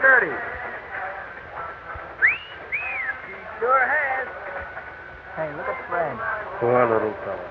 sturdy. He sure has. Hey, look at Fred. Poor little fellow.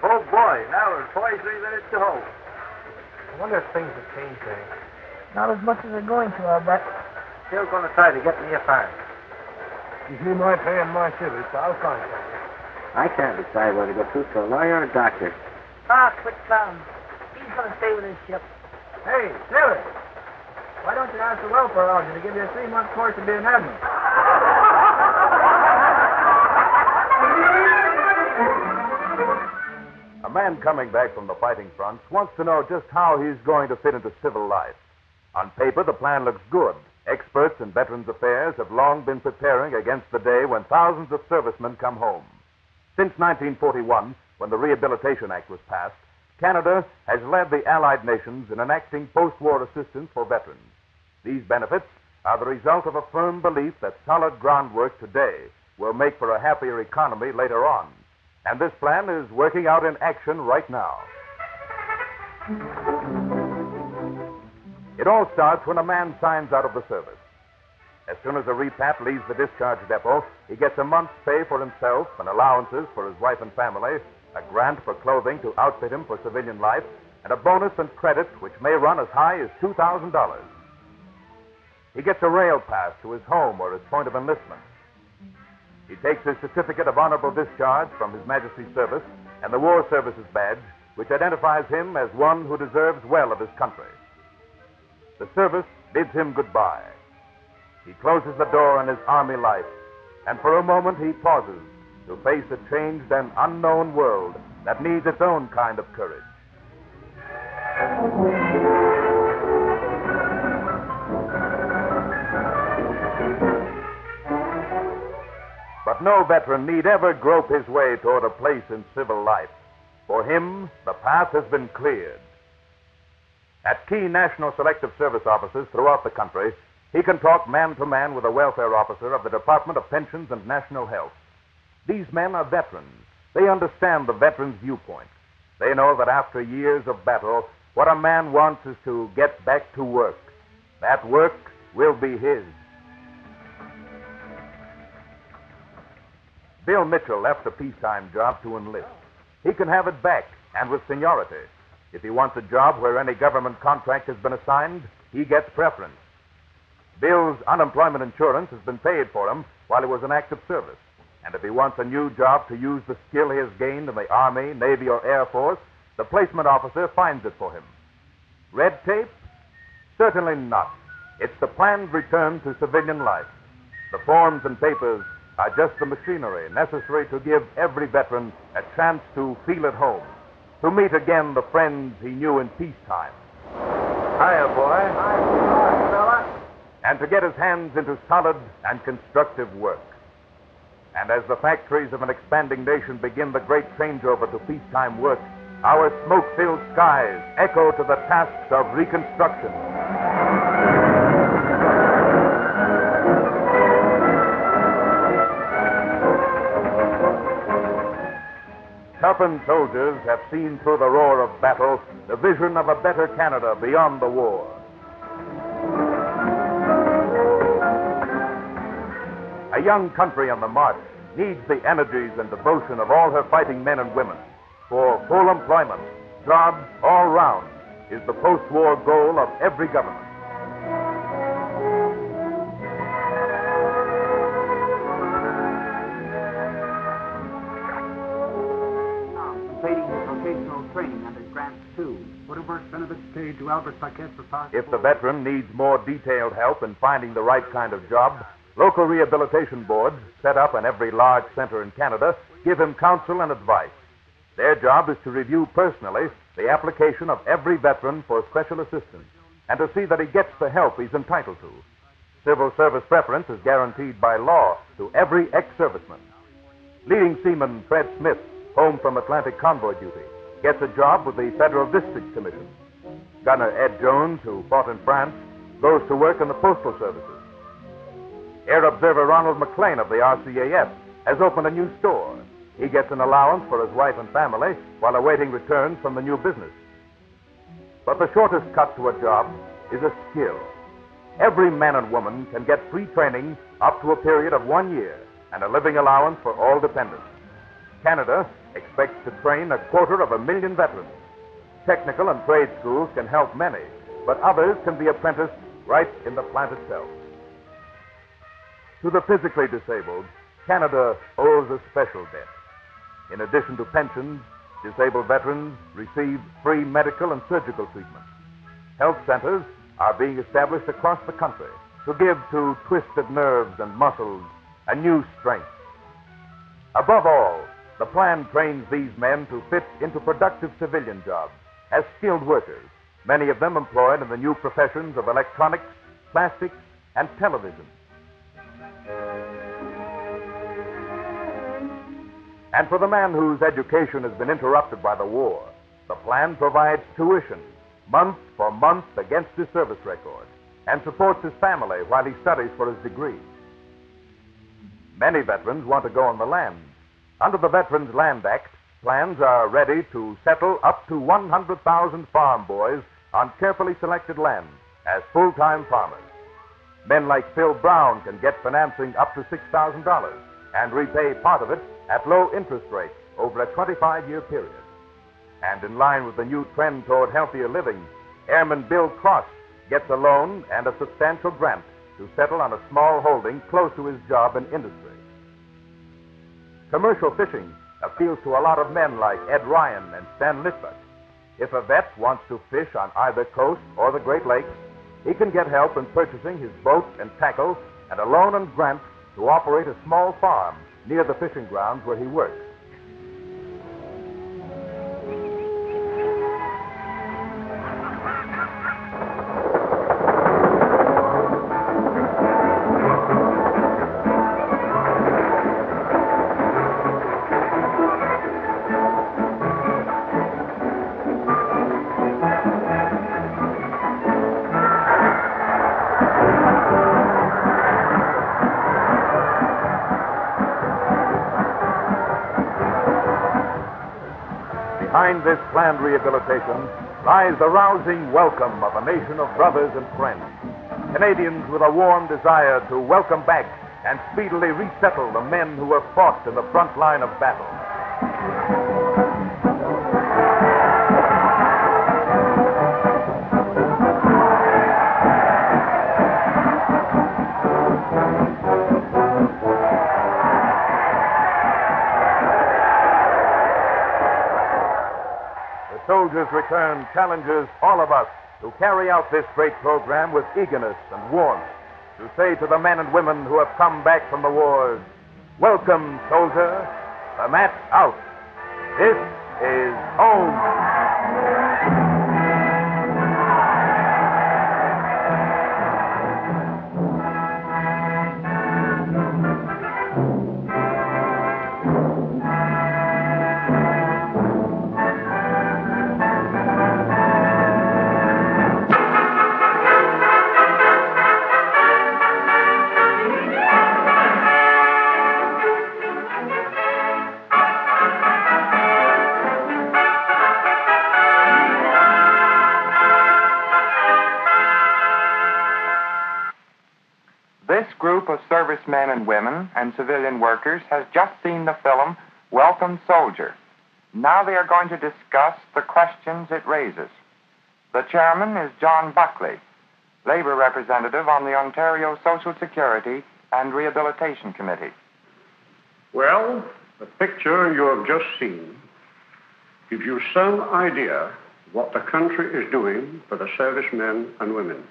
Oh, boy. Now we're 43 minutes to hold. I wonder if things have changed any. Not as much as they're going to, I'll bet. Still going to try to get me a farm. You see my pay and my civil, so I'll contact you. I can't decide whether to go through to a lawyer or a doctor. Ah, quick clown. He's going to stay with his ship. Hey, Silver. Why don't you ask the welfare officer to give you a 3-month course of being admin? A man coming back from the fighting front wants to know just how he's going to fit into civil life. On paper, the plan looks good. Experts in Veterans Affairs have long been preparing against the day when thousands of servicemen come home. Since 1941, when the Rehabilitation Act was passed, Canada has led the Allied nations in enacting post-war assistance for veterans. These benefits are the result of a firm belief that solid groundwork today will make for a happier economy later on. And this plan is working out in action right now. It all starts when a man signs out of the service. As soon as a repat leaves the discharge depot, he gets a month's pay for himself and allowances for his wife and family, a grant for clothing to outfit him for civilian life, and a bonus and credit which may run as high as $2,000. He gets a rail pass to his home or his point of enlistment. He takes his certificate of honorable discharge from His Majesty's service and the War Services badge, which identifies him as one who deserves well of his country. The service bids him goodbye. He closes the door on his Army life, and for a moment he pauses to face a changed and unknown world that needs its own kind of courage. But no veteran need ever grope his way toward a place in civil life. For him, the path has been cleared. At key National Selective Service offices throughout the country, he can talk man to man with a welfare officer of the Department of Pensions and National Health. These men are veterans. They understand the veteran's viewpoint. They know that after years of battle, what a man wants is to get back to work. That work will be his. Bill Mitchell left a peacetime job to enlist. He can have it back, and with seniority. If he wants a job where any government contract has been assigned, he gets preference. Bill's unemployment insurance has been paid for him while he was in active service. And if he wants a new job to use the skill he has gained in the Army, Navy, or Air Force, the placement officer finds it for him. Red tape? Certainly not. It's the planned return to civilian life. The forms and papers are just the machinery necessary to give every veteran a chance to feel at home, to meet again the friends he knew in peacetime. Hiya, boy. Hi, fella. And to get his hands into solid and constructive work. And as the factories of an expanding nation begin the great changeover to peacetime work, our smoke-filled skies echo to the tasks of reconstruction. Toughened soldiers have seen through the roar of battle the vision of a better Canada beyond the war. A young country on the march needs the energies and devotion of all her fighting men and women. For full employment, jobs all round, is the post-war goal of every government. Completing his vocational training under Grant 2. What are work benefits paid to Albert Paquette for possible... If the veteran needs more detailed help in finding the right kind of job, local rehabilitation boards, set up in every large center in Canada, give him counsel and advice. Their job is to review personally the application of every veteran for special assistance and to see that he gets the help he's entitled to. Civil service preference is guaranteed by law to every ex-serviceman. Leading seaman Fred Smith, home from Atlantic convoy duty, gets a job with the Federal District Commission. Gunner Ed Jones, who fought in France, goes to work in the postal services. Air Observer Ronald McLean of the RCAF has opened a new store. He gets an allowance for his wife and family while awaiting returns from the new business. But the shortest cut to a job is a skill. Every man and woman can get free training up to a period of 1 year and a living allowance for all dependents. Canada expects to train 250,000 veterans. Technical and trade schools can help many, but others can be apprenticed right in the plant itself. To the physically disabled, Canada owes a special debt. In addition to pensions, disabled veterans receive free medical and surgical treatment. Health centers are being established across the country to give to twisted nerves and muscles a new strength. Above all, the plan trains these men to fit into productive civilian jobs as skilled workers, many of them employed in the new professions of electronics, plastics, and television. And for the man whose education has been interrupted by the war, the plan provides tuition, month for month against his service record, and supports his family while he studies for his degree. Many veterans want to go on the land. Under the Veterans Land Act, plans are ready to settle up to 100,000 farm boys on carefully selected land as full-time farmers. Men like Phil Brown can get financing up to $6,000 and repay part of it at low interest rates over a 25-year period. And in line with the new trend toward healthier living, Airman Bill Cross gets a loan and a substantial grant to settle on a small holding close to his job and industry. Commercial fishing appeals to a lot of men like Ed Ryan and Stan Litvak. If a vet wants to fish on either coast or the Great Lakes, he can get help in purchasing his boat and tackle and a loan and grant to operate a small farm near the fishing grounds where he works. Behind this planned rehabilitation lies the rousing welcome of a nation of brothers and friends. Canadians with a warm desire to welcome back and speedily resettle the men who have fought in the front line of battle. Soldiers' Return challenges all of us to carry out this great program with eagerness and warmth, to say to the men and women who have come back from the wars, welcome, soldier, the mat's out. This is home. This group of servicemen and women and civilian workers has just seen the film Welcome Soldier. Now they are going to discuss the questions it raises. The chairman is John Buckley, labor representative on the Ontario Social Security and Rehabilitation Committee. Well, the picture you have just seen gives you some idea what the country is doing for the servicemen and women.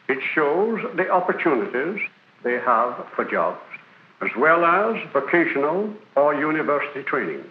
It shows the opportunities they have for jobs, as well as vocational or university training,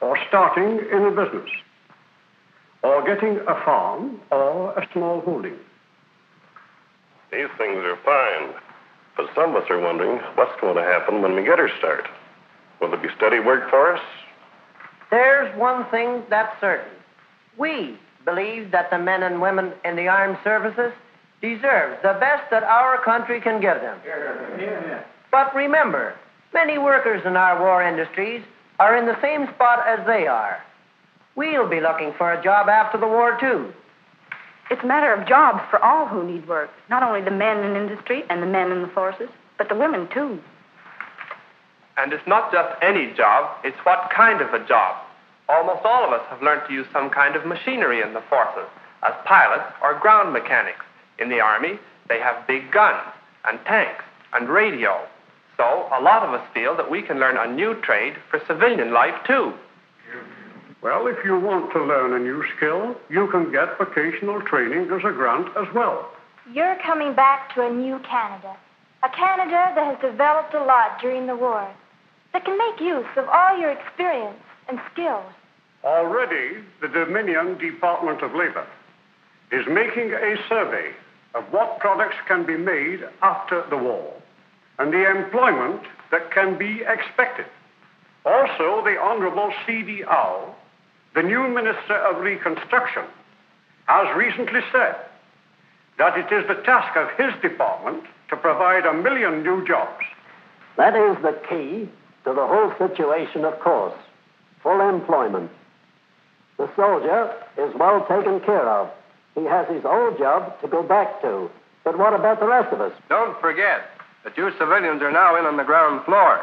or starting in a business, or getting a farm or a small holding. These things are fine, but some of us are wondering what's going to happen when we get our start. Will there be steady work for us? There's one thing that's certain. We believe that the men and women in the armed services deserve the best that our country can give them. But remember, many workers in our war industries are in the same spot as they are. We'll be looking for a job after the war, too. It's a matter of jobs for all who need work, not only the men in industry and the men in the forces, but the women, too. And it's not just any job, it's what kind of a job. Almost all of us have learned to use some kind of machinery in the forces, as pilots or ground mechanics. In the Army, they have big guns and tanks and radio. So a lot of us feel that we can learn a new trade for civilian life, too. Well, if you want to learn a new skill, you can get vocational training as a grant as well. You're coming back to a new Canada. A Canada that has developed a lot during the war, that can make use of all your experience and skills. Already, the Dominion Department of Labor is making a survey of what products can be made after the war and the employment that can be expected. Also, the Honorable C.D. Howe, the new Minister of Reconstruction, has recently said that it is the task of his department to provide 1 million new jobs. That is the key to the whole situation, of course. Full employment. The soldier is well taken care of. He has his old job to go back to. But what about the rest of us? Don't forget that you civilians are now in on the ground floor.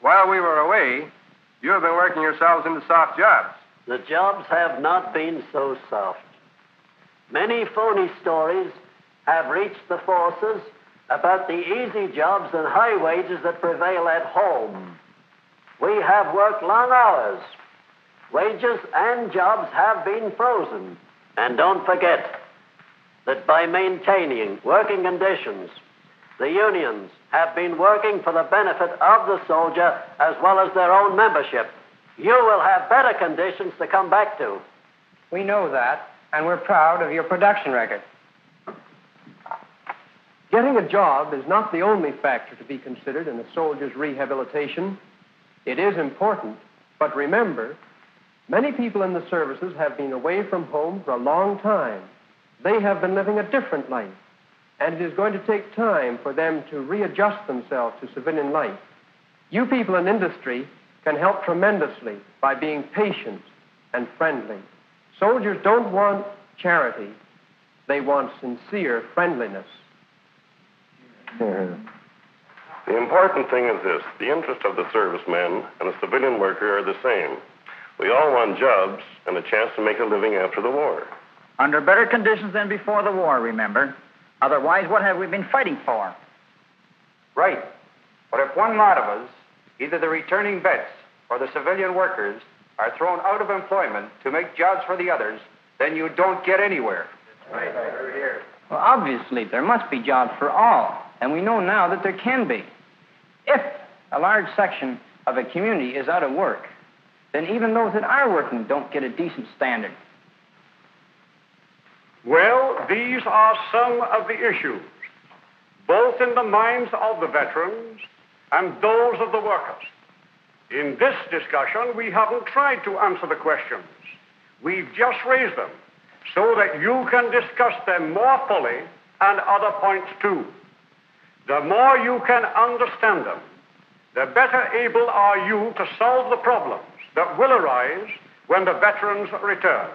While we were away, you have been working yourselves into soft jobs. The jobs have not been so soft. Many phony stories have reached the forces about the easy jobs and high wages that prevail at home. We have worked long hours. Wages and jobs have been frozen. And don't forget that by maintaining working conditions, the unions have been working for the benefit of the soldier as well as their own membership. You will have better conditions to come back to. We know that, and we're proud of your production record. Getting a job is not the only factor to be considered in a soldier's rehabilitation. It is important, but remember, many people in the services have been away from home for a long time. They have been living a different life, and it is going to take time for them to readjust themselves to civilian life. You people in industry can help tremendously by being patient and friendly. Soldiers don't want charity. They want sincere friendliness. The important thing is this: the interest of the serviceman and the civilian worker are the same. We all want jobs and a chance to make a living after the war. Under better conditions than before the war, remember. Otherwise, what have we been fighting for? Right. But if one lot of us, either the returning vets or the civilian workers, are thrown out of employment to make jobs for the others, then you don't get anywhere. Right. Well, obviously, there must be jobs for all, and we know now that there can be. If a large section of a community is out of work, then even those that are working don't get a decent standard. Well, these are some of the issues, both in the minds of the veterans and those of the workers. In this discussion, we haven't tried to answer the questions. We've just raised them so that you can discuss them more fully and other points too. The more you can understand them, the better able are you to solve the problems that will arise when the veterans return.